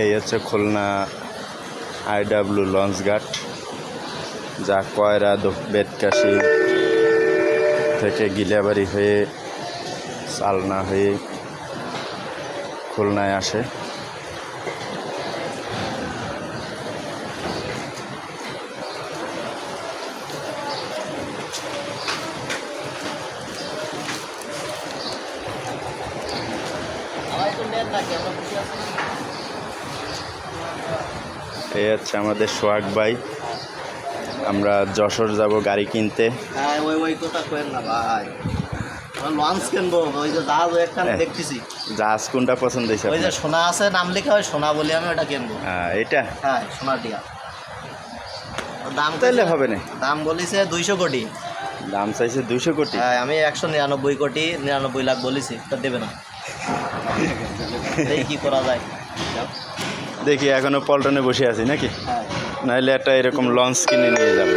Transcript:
এই হচ্ছে খুলনা আইডাব্লিউ লঞ্চঘাট, যা কয়রা বেতকাশি থেকে গিলাবাড়ি হয়ে চালনা হয়ে খুলনায় আসে। এই হচ্ছে আমাদের সোহাগ ভাই, আমরা যশোর যাব গাড়ি কিনতে। জাহাজ কোনটা পছন্দ হয়েছে? ওই যে সোনা আছে, নাম লেখা হয় সোনা বলে, আমি ওটা কিনবো। এটা হ্যাঁ, সোনা টিয়া। দাম তাইলে হবে না, দাম বলেছে 200 কোটি। দাম চাইছে 200 কোটি। হ্যাঁ, আমি 199 কোটি 99 লাখ বলেছি, তা দেবে না। কি করা যায় দেখি, এখনো পল্টনে বসে আছি নাকি? হ্যাঁ, নাহলে একটা এরকম লঞ্চ কিনে নিয়ে যাবে।